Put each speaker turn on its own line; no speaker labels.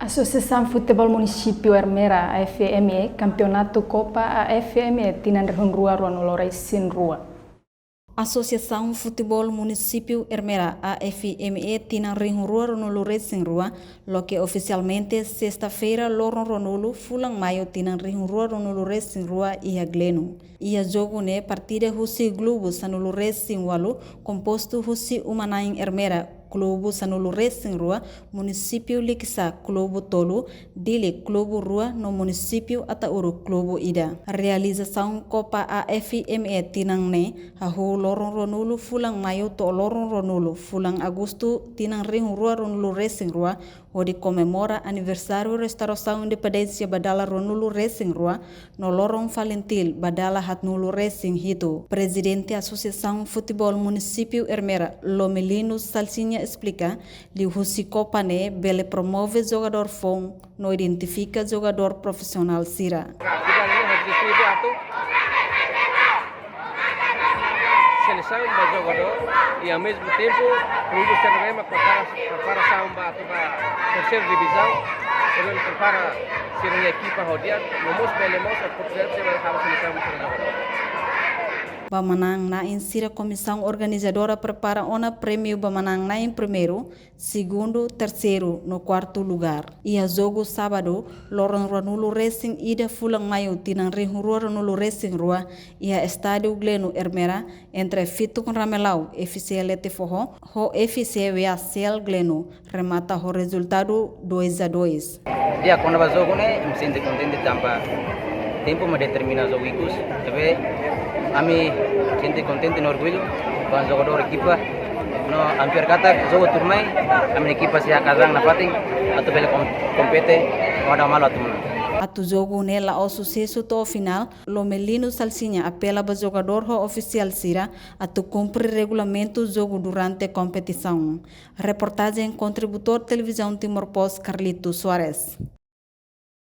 Associação Futebol Município Ermera, AFME, Campeonato Copa AFME, Tinan Rua no Lores Sin Rua.
Associação Futebol Município Ermera, AFME, Tinan Rua no Lores Sin Rua, lo que oficialmente sexta-feira Loron Ronolo, Fulang Maio, Tinan Rua no Lores Sin Rua e a Gleno. E a jogo ne partida Husi Globo Sanu Lores Sin Walu, composto Husi Umanain Ermera, Clube Sanulu Racing Rua, Município Likisa, Clube Tolu, Dili, Clube Rua, no Município Atauru, Clube Ida. A realização Copa AFME Tinangne, a Rua Loron Ronulu, Fulang Maio, to Loron Ronulu, Fulang Agosto, Tinan Ring Rua, Ronulu Racing Rua, onde comemora aniversário Restauração Independência Badala Ronulu Racing Rua, no Loron Valentil, Badala Hatnulu Racing Hito. Presidente da Associação Futebol Município Ermera, Lomelino Salsinha explica, que o Copa bele promove jogador fom, não identifica jogador profissional Sira.
Seleção do jogador e ao mesmo tempo o clube se preparação para a terceira divisão, ele prepara ser uma equipa rodeada, no most belemos a oportunidade de ser a seleção do jogador.
Bamanang na insira comissão organizadora prepara ona prêmio Bamanang na em primeiro, segundo, terceiro, no quarto lugar. E a jogo sábado, Loron Ronulu Racing ida Fulang Maio Tinan Rua Ronulu Racing Rua e a estádio Gleno Ermera entre Fitung Ramelau, FCLT Forro, ho FCWA Cel Gleno, remata o resultado 2-2.
Dia quando vai jogo né, me sinto contente tampa tempo me determina jogo ikus, tapi kami sinto contente no orgulho com o jogador equipa no hampir kata jogo turmai kami equipa se akazang na pating atau bele compete ada malo atuna.
Atu jogo nela ao sucesso to final, Lomelino Salsinha apela para jogador ho oficial Sira atu cumprir regulamento jogo durante a competição. Reportagem contributor televisão Timor Post Carlito Soares.